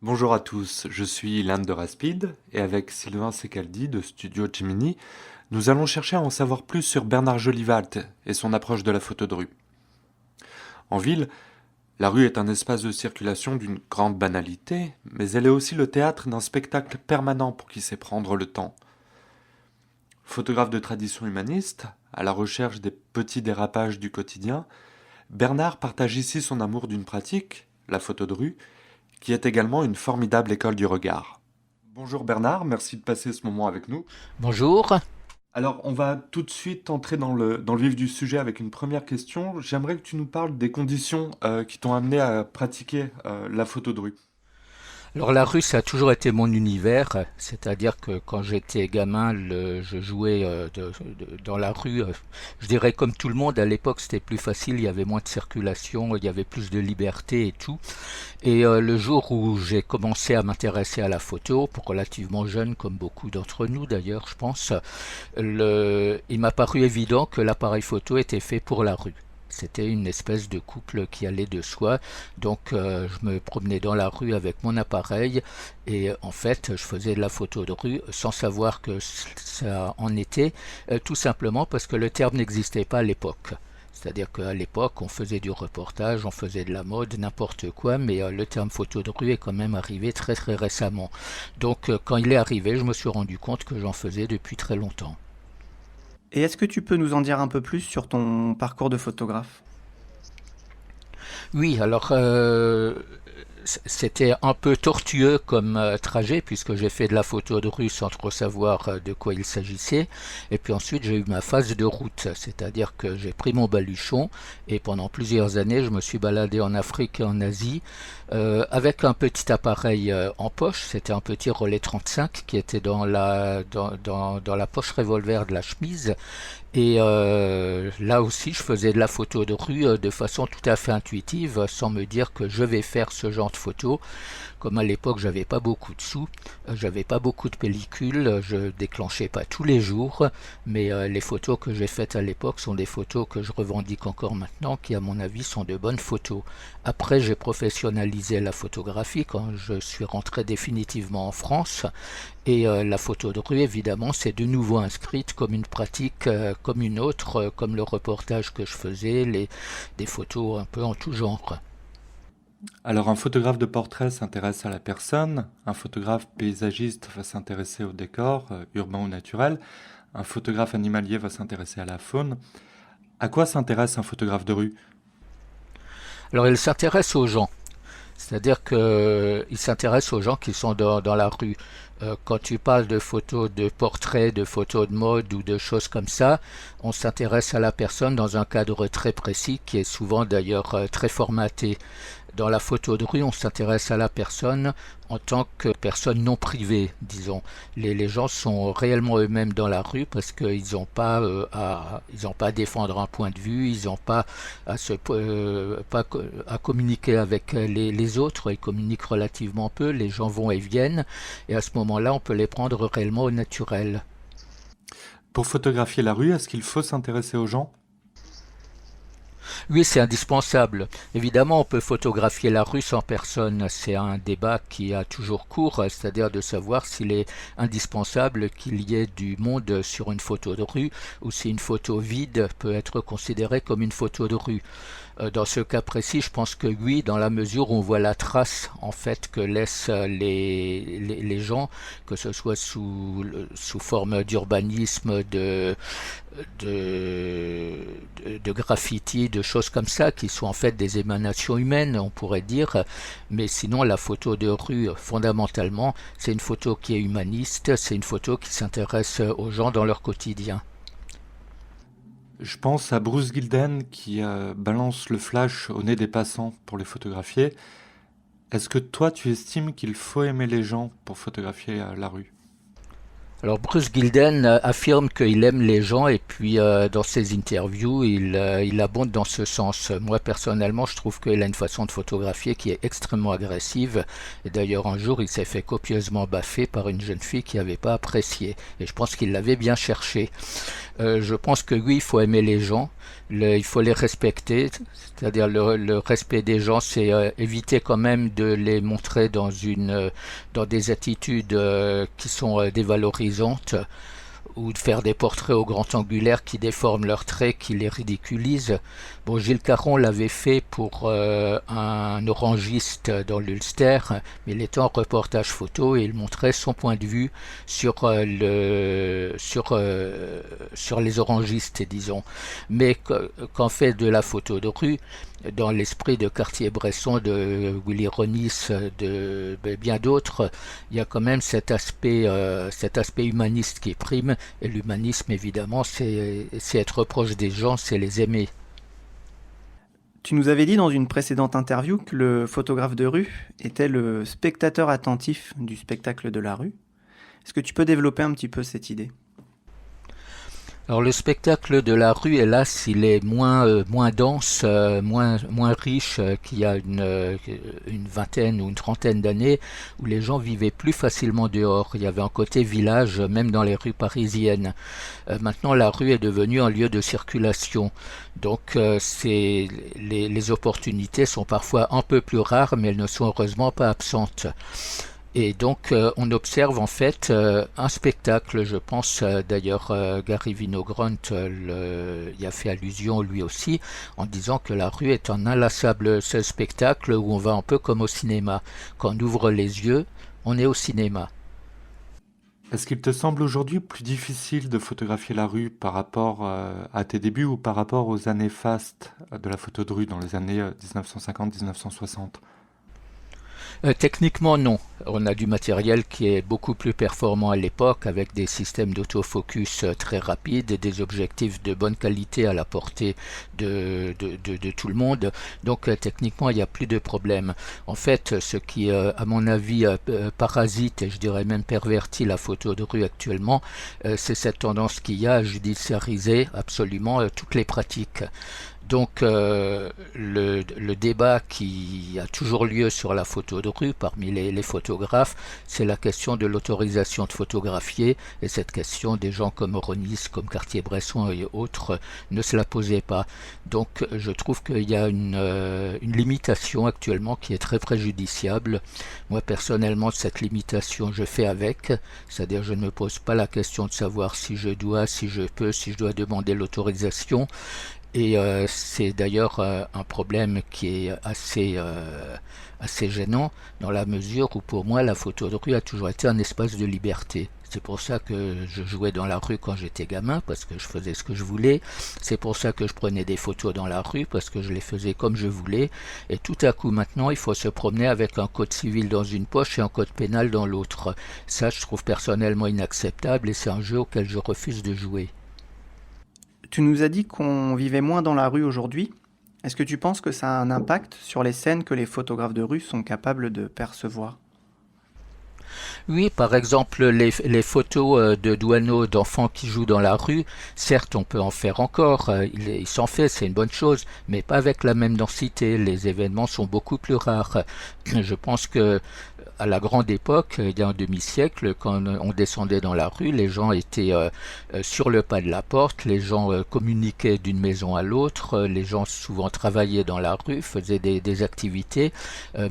Bonjour à tous, je suis Ilan de Raspid et avec Sylvain Secaldi de Studio Gemini, nous allons chercher à en savoir plus sur Bernard Jolivat et son approche de la photo de rue. En ville, la rue est un espace de circulation d'une grande banalité, mais elle est aussi le théâtre d'un spectacle permanent pour qui sait prendre le temps. Photographe de tradition humaniste, à la recherche des petits dérapages du quotidien, Bernard partage ici son amour d'une pratique, la photo de rue, qui est également une formidable école du regard. Bonjour Bernard, merci de passer ce moment avec nous. Bonjour. Alors, on va tout de suite entrer dans le vif du sujet avec une première question. J'aimerais que tu nous parles des conditions qui t'ont amené à pratiquer la photo de rue. Alors la rue, ça a toujours été mon univers, c'est-à-dire que quand j'étais gamin, je jouais dans la rue. Je dirais comme tout le monde, à l'époque c'était plus facile, il y avait moins de circulation, il y avait plus de liberté et tout. Et le jour où j'ai commencé à m'intéresser à la photo, pour relativement jeune, comme beaucoup d'entre nous d'ailleurs, je pense, il m'a paru évident que l'appareil photo était fait pour la rue. C'était une espèce de couple qui allait de soi. Donc je me promenais dans la rue avec mon appareil et en fait je faisais de la photo de rue sans savoir que ça en était, tout simplement parce que le terme n'existait pas à l'époque. C'est-à-dire qu'à l'époque, on faisait du reportage, on faisait de la mode, n'importe quoi, mais le terme photo de rue est quand même arrivé très très récemment. Donc quand il est arrivé, je me suis rendu compte que j'en faisais depuis très longtemps. Et est-ce que tu peux nous en dire un peu plus sur ton parcours de photographe? Oui, alors c'était un peu tortueux comme trajet puisque j'ai fait de la photo de rue sans trop savoir de quoi il s'agissait. Et puis ensuite j'ai eu ma phase de route, c'est-à-dire que j'ai pris mon baluchon et pendant plusieurs années je me suis baladé en Afrique et en Asie avec un petit appareil en poche. C'était un petit relais 35 qui était dans la poche revolver de la chemise. Et là aussi, je faisais de la photo de rue de façon tout à fait intuitive, sans me dire que je vais faire ce genre de photo. Comme à l'époque, j'avais pas beaucoup de sous, j'avais pas beaucoup de pellicules, je déclenchais pas tous les jours, mais les photos que j'ai faites à l'époque sont des photos que je revendique encore maintenant, qui à mon avis sont de bonnes photos. Après, j'ai professionnalisé la photographie quand je suis rentré définitivement en France, et la photo de rue, évidemment, c'est de nouveau inscrite comme une pratique, comme une autre, comme le reportage que je faisais, des photos un peu en tout genre. Alors, un photographe de portrait s'intéresse à la personne, un photographe paysagiste va s'intéresser au décor, urbain ou naturel, un photographe animalier va s'intéresser à la faune. À quoi s'intéresse un photographe de rue? Alors, il s'intéresse aux gens. C'est-à-dire qu'il s'intéresse aux gens qui sont dans la rue. Quand tu parles de photos de portraits, de photos de mode ou de choses comme ça, on s'intéresse à la personne dans un cadre très précis qui est souvent d'ailleurs très formaté. Dans la photo de rue, on s'intéresse à la personne en tant que personne non privée, disons. Les gens sont réellement eux-mêmes dans la rue parce qu'ils n'ont pas, ils ont pas à défendre un point de vue, ils n'ont pas pas à communiquer avec les autres, ils communiquent relativement peu, les gens vont et viennent, et à ce moment-là, on peut les prendre réellement au naturel. Pour photographier la rue, est-ce qu'il faut s'intéresser aux gens? Oui, c'est indispensable. Évidemment, on peut photographier la rue sans personne. C'est un débat qui a toujours cours, c'est-à-dire de savoir s'il est indispensable qu'il y ait du monde sur une photo de rue ou si une photo vide peut être considérée comme une photo de rue. Dans ce cas précis, je pense que oui, dans la mesure où on voit la trace en fait que laissent les gens, que ce soit sous forme d'urbanisme, de graffiti, de choses comme ça, qui sont en fait des émanations humaines, on pourrait dire. Mais sinon, la photo de rue, fondamentalement, c'est une photo qui est humaniste, c'est une photo qui s'intéresse aux gens dans leur quotidien. Je pense à Bruce Gilden qui balance le flash au nez des passants pour les photographier. Est-ce que toi tu estimes qu'il faut aimer les gens pour photographier la rue? Alors Bruce Gilden affirme qu'il aime les gens et puis dans ses interviews il abonde dans ce sens. Moi personnellement je trouve qu'il a une façon de photographier qui est extrêmement agressive et d'ailleurs un jour il s'est fait copieusement baffer par une jeune fille qui n'avait pas apprécié et je pense qu'il l'avait bien cherché. Je pense que oui il faut aimer les gens, il faut les respecter, c'est-à-dire le respect des gens c'est éviter quand même de les montrer dans des attitudes qui sont dévalorisantes ou de faire des portraits au grand angulaire qui déforment leurs traits, qui les ridiculisent. Bon, Gilles Caron l'avait fait pour un orangiste dans l'Ulster, mais il était en reportage photo et il montrait son point de vue sur les orangistes, disons. Mais qu'en fait de la photo de rue, dans l'esprit de Cartier-Bresson, de Willy Ronis, de bien d'autres, il y a quand même cet aspect humaniste qui prime. Et l'humanisme, évidemment, c'est être proche des gens, c'est les aimer. Tu nous avais dit dans une précédente interview que le photographe de rue était le spectateur attentif du spectacle de la rue. Est-ce que tu peux développer un petit peu cette idée ? Alors le spectacle de la rue, hélas, il est moins dense, moins riche qu'il y a une vingtaine ou une trentaine d'années, où les gens vivaient plus facilement dehors. Il y avait un côté village, même dans les rues parisiennes. Maintenant, la rue est devenue un lieu de circulation. Donc les opportunités sont parfois un peu plus rares, mais elles ne sont heureusement pas absentes. Et donc on observe en fait un spectacle, je pense d'ailleurs Gary Winogrand y a fait allusion lui aussi, en disant que la rue est un inlassable spectacle où on va un peu comme au cinéma. Quand on ouvre les yeux, on est au cinéma. Est-ce qu'il te semble aujourd'hui plus difficile de photographier la rue par rapport à tes débuts ou par rapport aux années fastes de la photo de rue dans les années 1950-1960? Techniquement non, on a du matériel qui est beaucoup plus performant à l'époque avec des systèmes d'autofocus très rapides et des objectifs de bonne qualité à la portée de tout le monde, donc techniquement il n'y a plus de problème. En fait ce qui à mon avis parasite et je dirais même pervertit la photo de rue actuellement, c'est cette tendance qu'il y a à judiciariser absolument toutes les pratiques. Donc le débat qui a toujours lieu sur la photo de rue parmi les photographes, c'est la question de l'autorisation de photographier, et cette question des gens comme Ronis, comme Cartier-Bresson et autres ne se la posaient pas. Donc je trouve qu'il y a une limitation actuellement qui est très préjudiciable. Moi personnellement cette limitation je fais avec, c'est-à-dire je ne me pose pas la question de savoir si je dois, si je peux, si je dois demander l'autorisation. Et c'est d'ailleurs un problème qui est assez gênant dans la mesure où pour moi la photo de rue a toujours été un espace de liberté. C'est pour ça que je jouais dans la rue quand j'étais gamin, parce que je faisais ce que je voulais. C'est pour ça que je prenais des photos dans la rue, parce que je les faisais comme je voulais. Et tout à coup maintenant, il faut se promener avec un code civil dans une poche et un code pénal dans l'autre. Ça, je trouve personnellement inacceptable et c'est un jeu auquel je refuse de jouer. Tu nous as dit qu'on vivait moins dans la rue aujourd'hui. Est-ce que tu penses que ça a un impact sur les scènes que les photographes de rue sont capables de percevoir ? Oui, par exemple, les photos de douaneaux d'enfants qui jouent dans la rue, certes, on peut en faire encore, il s'en fait, c'est une bonne chose, mais pas avec la même densité. Les événements sont beaucoup plus rares. Je pense que à la grande époque, il y a un demi-siècle, quand on descendait dans la rue, les gens étaient sur le pas de la porte, les gens communiquaient d'une maison à l'autre, les gens souvent travaillaient dans la rue, faisaient des activités.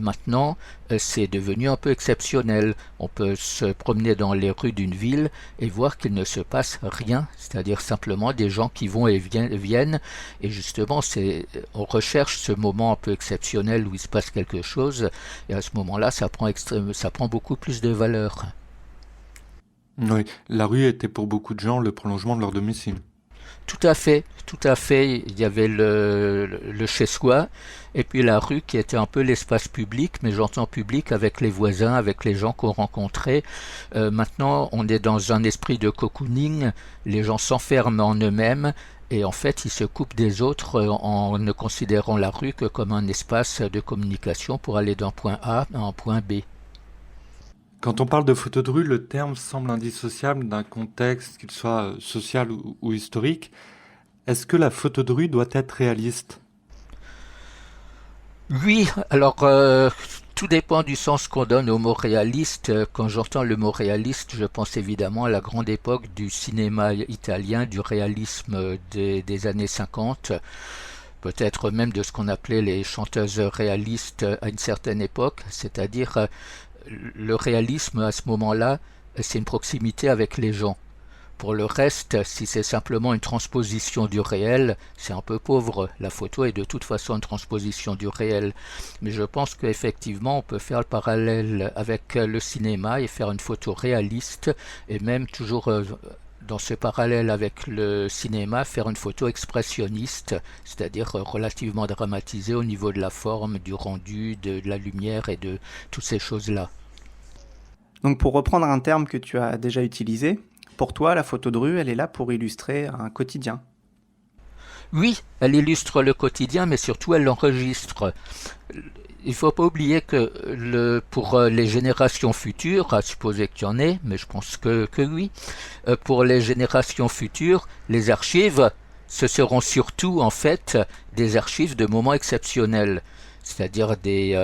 Maintenant, c'est devenu un peu exceptionnel. On peut se promener dans les rues d'une ville et voir qu'il ne se passe rien, c'est-à-dire simplement des gens qui vont et viennent. Et justement, on recherche ce moment un peu exceptionnel où il se passe quelque chose, et à ce moment-là, ça prend beaucoup plus de valeur. Oui, la rue était pour beaucoup de gens le prolongement de leur domicile. Tout à fait, tout à fait. Il y avait le chez-soi et puis la rue qui était un peu l'espace public, mais j'entends public avec les voisins, avec les gens qu'on rencontrait. Maintenant, on est dans un esprit de cocooning, les gens s'enferment en eux-mêmes et en fait, ils se coupent des autres en ne considérant la rue que comme un espace de communication pour aller d'un point A à un point B. Quand on parle de photo de rue, le terme semble indissociable d'un contexte, qu'il soit social ou historique. Est-ce que la photo de rue doit être réaliste? Oui, alors tout dépend du sens qu'on donne au mot réaliste. Quand j'entends le mot réaliste, je pense évidemment à la grande époque du cinéma italien, du réalisme des années 50, peut-être même de ce qu'on appelait les chanteuses réalistes à une certaine époque, c'est-à-dire le réalisme à ce moment-là, c'est une proximité avec les gens. Pour le reste, si c'est simplement une transposition du réel, c'est un peu pauvre. La photo est de toute façon une transposition du réel. Mais je pense qu'effectivement, on peut faire le parallèle avec le cinéma et faire une photo réaliste, et même toujours dans ce parallèle avec le cinéma, faire une photo expressionniste, c'est-à-dire relativement dramatisée au niveau de la forme, du rendu, de la lumière et de toutes ces choses-là. Donc pour reprendre un terme que tu as déjà utilisé, pour toi, la photo de rue, elle est là pour illustrer un quotidien. Oui, elle illustre le quotidien, mais surtout elle l'enregistre. Il ne faut pas oublier que pour les générations futures, à supposer qu'il y en ait, mais je pense que oui, pour les générations futures, les archives, ce seront surtout en fait des archives de moments exceptionnels, c'est-à-dire des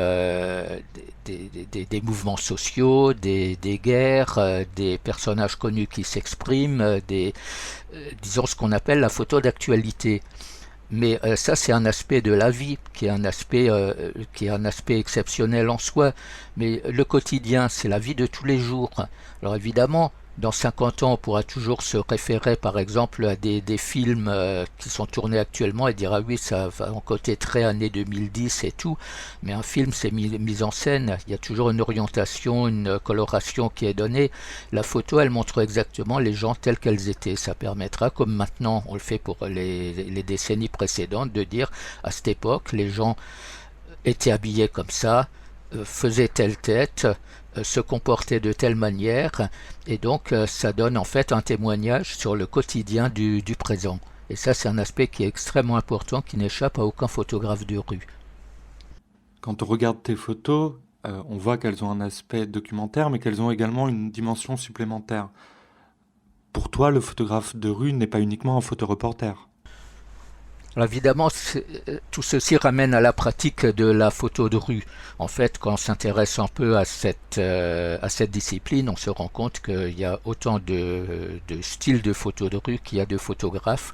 mouvements sociaux, des guerres, des personnages connus qui s'expriment, disons ce qu'on appelle la photo d'actualité. Mais ça, c'est un aspect de la vie qui est un aspect exceptionnel en soi. Mais le quotidien, c'est la vie de tous les jours. Alors évidemment, dans 50 ans, on pourra toujours se référer, par exemple, à des films qui sont tournés actuellement et dire ah oui, ça va en côté très années 2010 et tout. Mais un film, c'est mis en scène. Il y a toujours une orientation, une coloration qui est donnée. La photo, elle montre exactement les gens tels qu'elles étaient. Ça permettra, comme maintenant on le fait pour les décennies précédentes, de dire à cette époque, les gens étaient habillés comme ça, faisaient telle tête, se comportaient de telle manière, et donc ça donne en fait un témoignage sur le quotidien du présent. Et ça, c'est un aspect qui est extrêmement important, qui n'échappe à aucun photographe de rue. Quand on regarde tes photos, on voit qu'elles ont un aspect documentaire, mais qu'elles ont également une dimension supplémentaire. Pour toi, le photographe de rue n'est pas uniquement un photoreporter. Alors évidemment, tout ceci ramène à la pratique de la photo de rue. En fait, quand on s'intéresse un peu à cette discipline, on se rend compte qu'il y a autant de styles de photo de rue qu'il y a de photographes.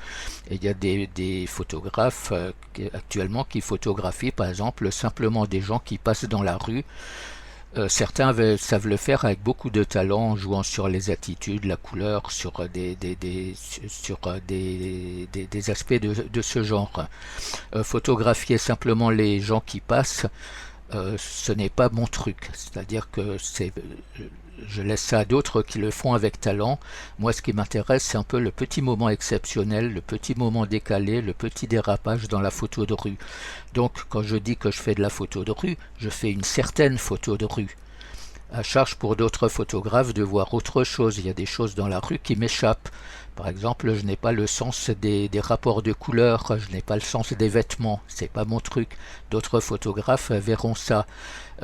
Et il y a des photographes actuellement qui photographient, par exemple, simplement des gens qui passent dans la rue. Certains savent le faire avec beaucoup de talent, en jouant sur les attitudes, la couleur, sur des aspects de ce genre. Photographier simplement les gens qui passent, ce n'est pas mon truc. C'est-à-dire que je laisse ça à d'autres qui le font avec talent. Moi, ce qui m'intéresse, c'est un peu le petit moment exceptionnel, le petit moment décalé, le petit dérapage dans la photo de rue. Donc, quand je dis que je fais de la photo de rue, je fais une certaine photo de rue. À charge pour d'autres photographes de voir autre chose. Il y a des choses dans la rue qui m'échappent. Par exemple, je n'ai pas le sens des rapports de couleurs, je n'ai pas le sens des vêtements, c'est pas mon truc. D'autres photographes verront ça.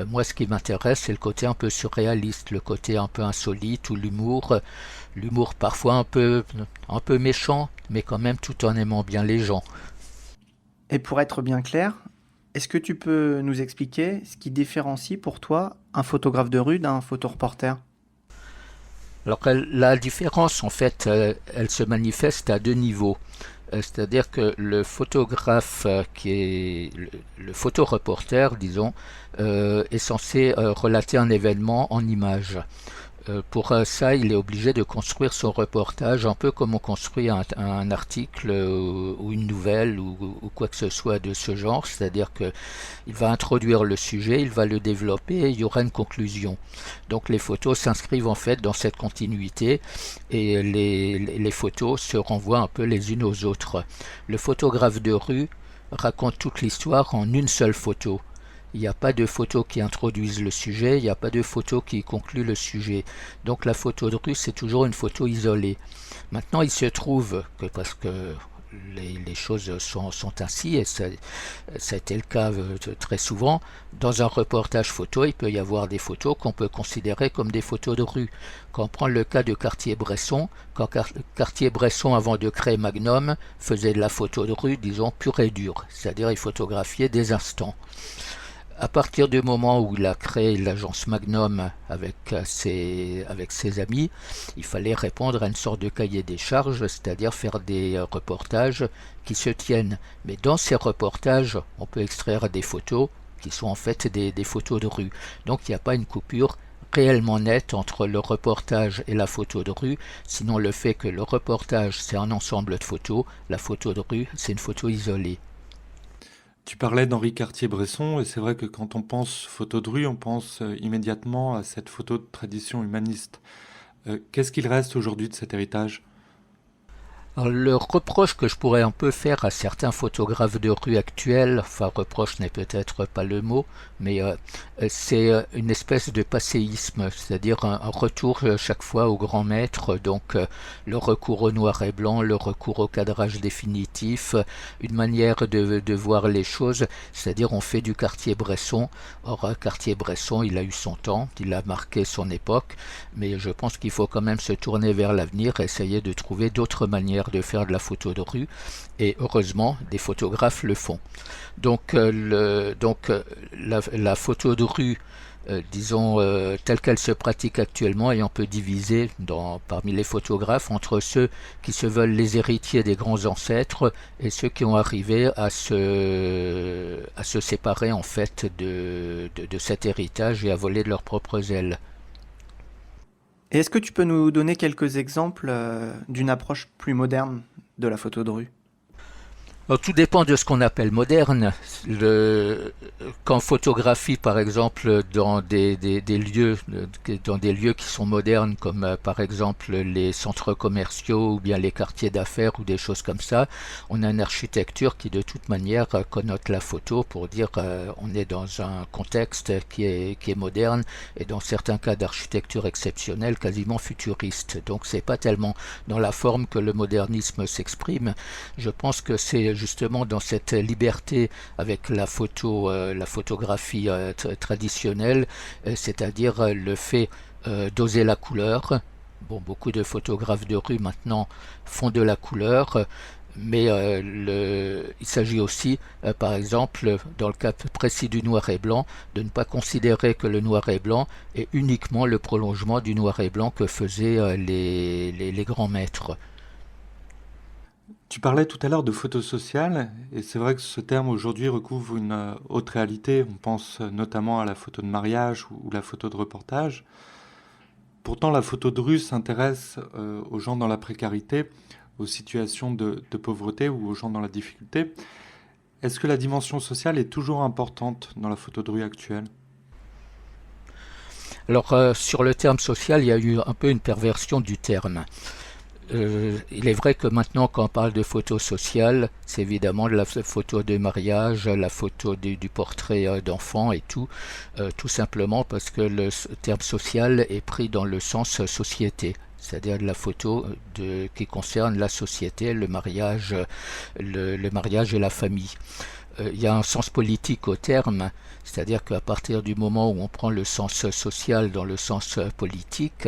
Moi, ce qui m'intéresse, c'est le côté un peu surréaliste, le côté un peu insolite ou l'humour parfois un peu méchant, mais quand même tout en aimant bien les gens. Et pour être bien clair, est-ce que tu peux nous expliquer ce qui différencie pour toi un photographe de rue d'un photoreporter? Alors la différence, en fait, elle se manifeste à deux niveaux. C'est-à-dire que le photographe qui est le photoreporter, disons, est censé relater un événement en images. Pour ça, il est obligé de construire son reportage un peu comme on construit un article ou une nouvelle ou quoi que ce soit de ce genre, c'est-à-dire qu'il va introduire le sujet, il va le développer et il y aura une conclusion. Donc les photos s'inscrivent en fait dans cette continuité et les photos se renvoient un peu les unes aux autres. Le photographe de rue raconte toute l'histoire en une seule photo. Il n'y a pas de photos qui introduisent le sujet, il n'y a pas de photos qui concluent le sujet. Donc la photo de rue, c'est toujours une photo isolée. Maintenant, il se trouve que, parce que les choses sont ainsi, et ça a été le cas très souvent. Dans un reportage photo, il peut y avoir des photos qu'on peut considérer comme des photos de rue. Quand on prend le cas de Cartier-Bresson, quand Cartier-Bresson, avant de créer Magnum, faisait de la photo de rue, disons, pure et dure, c'est-à-dire il photographiait des instants. À partir du moment où il a créé l'agence Magnum avec ses amis, il fallait répondre à une sorte de cahier des charges, c'est-à-dire faire des reportages qui se tiennent. Mais dans ces reportages, on peut extraire des photos qui sont en fait des photos de rue. Donc il n'y a pas une coupure réellement nette entre le reportage et la photo de rue, sinon le fait que le reportage c'est un ensemble de photos, la photo de rue c'est une photo isolée. Tu parlais d'Henri Cartier-Bresson, et c'est vrai que quand on pense photo de rue, on pense immédiatement à cette photo de tradition humaniste. Qu'est-ce qu'il reste aujourd'hui de cet héritage? Alors, le reproche que je pourrais un peu faire à certains photographes de rue actuels, enfin reproche n'est peut-être pas le mot, mais c'est une espèce de passéisme, c'est-à-dire un retour chaque fois au grand maître, donc le recours au noir et blanc, le recours au cadrage définitif, une manière de voir les choses, c'est-à-dire on fait du Cartier-Bresson. Or Cartier-Bresson, il a eu son temps, il a marqué son époque, mais je pense qu'il faut quand même se tourner vers l'avenir, essayer de trouver d'autres manières de faire de la photo de rue, et heureusement des photographes le font. Donc, la photo de rue, disons telle qu'elle se pratique actuellement, et on peut diviser parmi les photographes entre ceux qui se veulent les héritiers des grands ancêtres et ceux qui ont arrivé à se séparer en fait de cet héritage et à voler de leurs propres ailes. Et est-ce que tu peux nous donner quelques exemples d'une approche plus moderne de la photo de rue? Alors, tout dépend de ce qu'on appelle moderne. Quand on photographie, par exemple, dans des lieux qui sont modernes, comme par exemple les centres commerciaux ou bien les quartiers d'affaires ou des choses comme ça, on a une architecture qui de toute manière connote la photo pour dire on est dans un contexte qui est moderne, et dans certains cas d'architecture exceptionnelle, quasiment futuriste. Donc c'est pas tellement dans la forme que le modernisme s'exprime. Je pense que c'est justement dans cette liberté avec la photographie traditionnelle, c'est-à-dire le fait d'oser la couleur. Bon, beaucoup de photographes de rue maintenant font de la couleur, mais il s'agit aussi, par exemple, dans le cas précis du noir et blanc, de ne pas considérer que le noir et blanc est uniquement le prolongement du noir et blanc que faisaient les grands maîtres. Tu parlais tout à l'heure de photo sociale, et c'est vrai que ce terme aujourd'hui recouvre une autre réalité. On pense notamment à la photo de mariage ou la photo de reportage. Pourtant, la photo de rue s'intéresse aux gens dans la précarité, aux situations de pauvreté ou aux gens dans la difficulté. Est-ce que la dimension sociale est toujours importante dans la photo de rue actuelle? Alors, sur le terme social, il y a eu un peu une perversion du terme. Il est vrai que maintenant, quand on parle de photo sociale, c'est évidemment la photo de mariage, la photo du portrait d'enfant et tout simplement parce que le terme social est pris dans le sens société, c'est-à-dire de la photo qui concerne la société, le mariage et la famille. Il y a un sens politique au terme, c'est-à-dire qu'à partir du moment où on prend le sens social dans le sens politique,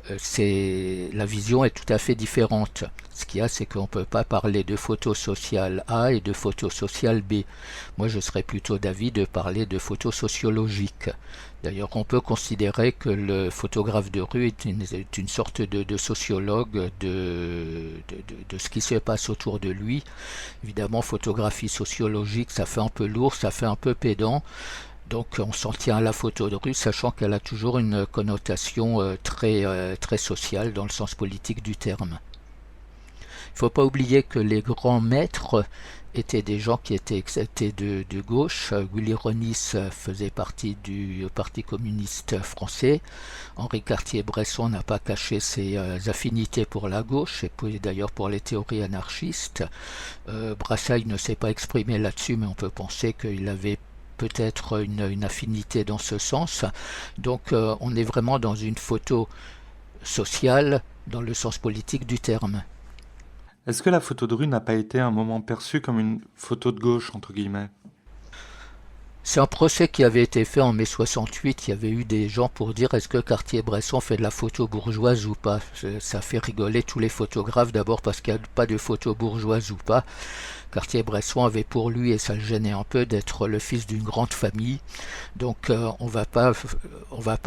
la vision est tout à fait différente. Ce qu'il y a, c'est qu'on ne peut pas parler de photo sociale A et de photo sociale B. Moi, je serais plutôt d'avis de parler de photo sociologique. D'ailleurs, on peut considérer que le photographe de rue est une sorte de sociologue de ce qui se passe autour de lui. Évidemment, photographie sociologique, ça fait un peu lourd, ça fait un peu pédant. Donc on s'en tient à la photo de rue, sachant qu'elle a toujours une connotation très sociale dans le sens politique du terme. Il ne faut pas oublier que les grands maîtres étaient des gens qui étaient de gauche. Willy Ronis faisait partie du Parti communiste français. Henri Cartier-Bresson n'a pas caché ses affinités pour la gauche, et d'ailleurs pour les théories anarchistes. Brassailles ne s'est pas exprimé là-dessus, mais on peut penser qu'il avait peut-être une affinité dans ce sens. Donc on est vraiment dans une photo sociale dans le sens politique du terme. Est-ce que la photo de rue n'a pas été un moment perçu comme une photo de gauche, entre guillemets? C'est un procès qui avait été fait en mai 68. Il y avait eu des gens pour dire est-ce que Cartier-Bresson fait de la photo bourgeoise ou pas. Ça fait rigoler tous les photographes, d'abord parce qu'il n'y a pas de photo bourgeoise ou pas. Cartier-Bresson avait pour lui, et ça le gênait un peu, d'être le fils d'une grande famille. Donc on va pas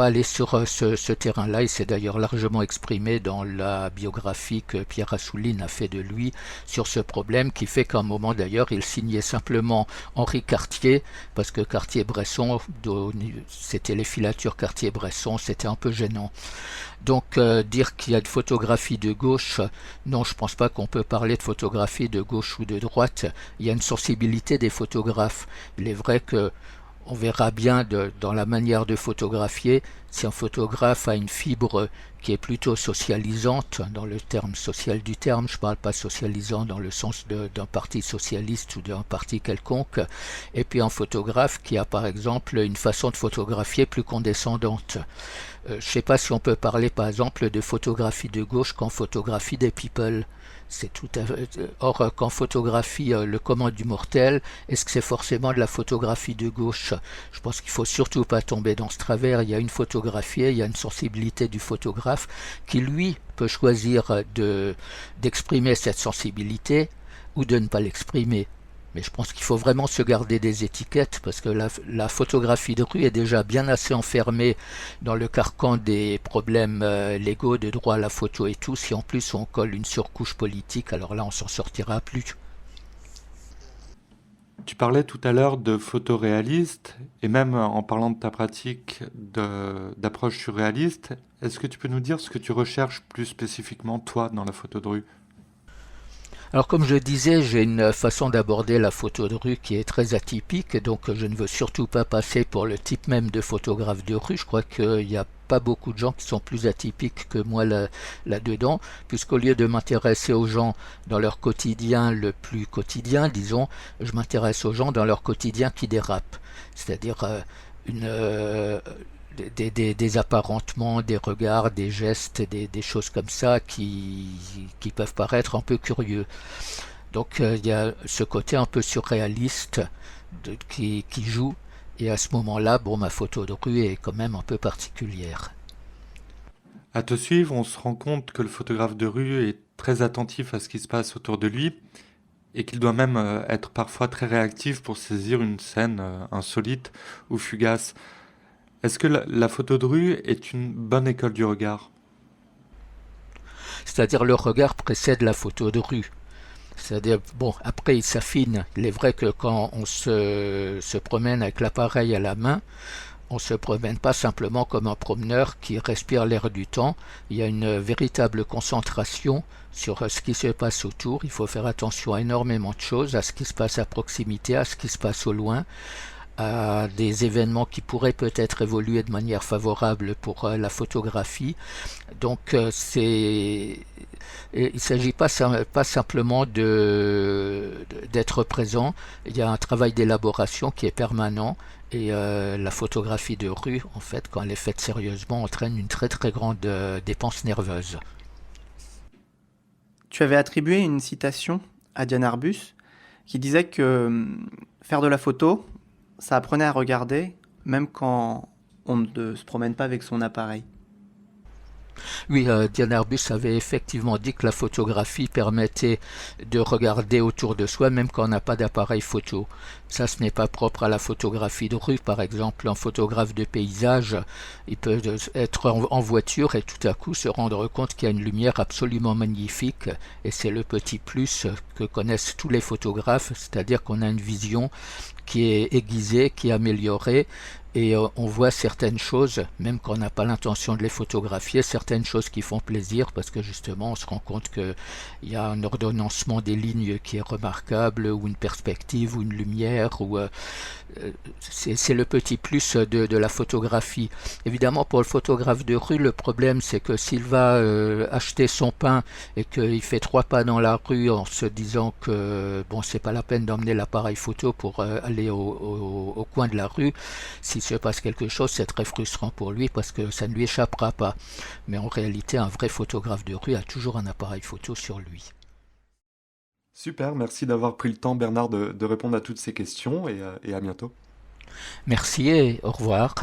aller sur ce terrain-là. Il s'est d'ailleurs largement exprimé dans la biographie que Pierre Assouline a fait de lui sur ce problème, qui fait qu'à un moment d'ailleurs, il signait simplement Henri Cartier, parce que Cartier-Bresson, c'était les filatures Cartier-Bresson, c'était un peu gênant. Donc dire qu'il y a de photographie de gauche, non, je ne pense pas qu'on peut parler de photographie de gauche ou de droite. Il y a une sensibilité des photographes. Il est vrai que on verra bien dans la manière de photographier si un photographe a une fibre qui est plutôt socialisante, dans le terme social du terme, je ne parle pas socialisant dans le sens d'un parti socialiste ou d'un parti quelconque, et puis un photographe qui a par exemple une façon de photographier plus condescendante. Je ne sais pas si on peut parler par exemple de photographie de gauche qu'en photographie des people. C'est tout à fait... Or, qu'en photographie le commun du mortel, est-ce que c'est forcément de la photographie de gauche? Je pense qu'il ne faut surtout pas tomber dans ce travers. Il y a une photographie, il y a une sensibilité du photographe qui, lui, peut choisir d'exprimer cette sensibilité ou de ne pas l'exprimer. Mais je pense qu'il faut vraiment se garder des étiquettes parce que la photographie de rue est déjà bien assez enfermée dans le carcan des problèmes légaux de droit à la photo et tout. Si en plus on colle une surcouche politique, alors là on s'en sortira plus. Tu parlais tout à l'heure de photoréaliste, et même en parlant de ta pratique d'approche surréaliste, est-ce que tu peux nous dire ce que tu recherches plus spécifiquement, toi, dans la photo de rue? Alors comme je disais, j'ai une façon d'aborder la photo de rue qui est très atypique, donc je ne veux surtout pas passer pour le type même de photographe de rue. Je crois qu'il n'y a pas beaucoup de gens qui sont plus atypiques que moi là-dedans, puisqu'au lieu de m'intéresser aux gens dans leur quotidien le plus quotidien, disons, je m'intéresse aux gens dans leur quotidien qui dérape. C'est-à-dire une... des apparentements, des regards, des gestes, des choses comme ça qui peuvent paraître un peu curieux. Donc il y a ce côté un peu surréaliste qui joue, et à ce moment-là, bon, ma photo de rue est quand même un peu particulière. À te suivre, on se rend compte que le photographe de rue est très attentif à ce qui se passe autour de lui et qu'il doit même être parfois très réactif pour saisir une scène insolite ou fugace. Est-ce que la photo de rue est une bonne école du regard? C'est-à-dire le regard précède la photo de rue. C'est-à-dire, bon, après il s'affine. Il est vrai que quand on se promène avec l'appareil à la main, on ne se promène pas simplement comme un promeneur qui respire l'air du temps. Il y a une véritable concentration sur ce qui se passe autour. Il faut faire attention à énormément de choses, à ce qui se passe à proximité, à ce qui se passe au loin, à des événements qui pourraient peut-être évoluer de manière favorable pour la photographie. Donc il ne s'agit pas simplement d'être présent, il y a un travail d'élaboration qui est permanent, et la photographie de rue, en fait, quand elle est faite sérieusement, entraîne une très très grande dépense nerveuse. Tu avais attribué une citation à Diane Arbus qui disait que faire de la photo, ça apprenait à regarder même quand on ne se promène pas avec son appareil. Oui, Diane Arbus avait effectivement dit que la photographie permettait de regarder autour de soi même quand on n'a pas d'appareil photo. Ça, ce n'est pas propre à la photographie de rue. Par exemple, un photographe de paysage, il peut être en voiture et tout à coup se rendre compte qu'il y a une lumière absolument magnifique. Et c'est le petit plus que connaissent tous les photographes, c'est-à-dire qu'on a une vision qui est aiguisée, qui est améliorée, et on voit certaines choses, même quand on n'a pas l'intention de les photographier, certaines choses qui font plaisir parce que justement on se rend compte qu'il y a un ordonnancement des lignes qui est remarquable, ou une perspective, ou une lumière, ou c'est le petit plus de la photographie. Évidemment, pour le photographe de rue, le problème c'est que s'il va acheter son pain et qu'il fait 3 pas dans la rue en se disant que bon, c'est pas la peine d'emmener l'appareil photo pour aller au coin de la rue, s'il se passe quelque chose, c'est très frustrant pour lui parce que ça ne lui échappera pas. Mais en réalité, un vrai photographe de rue a toujours un appareil photo sur lui. Super, merci d'avoir pris le temps, Bernard, de répondre à toutes ces questions et à bientôt. Merci et au revoir.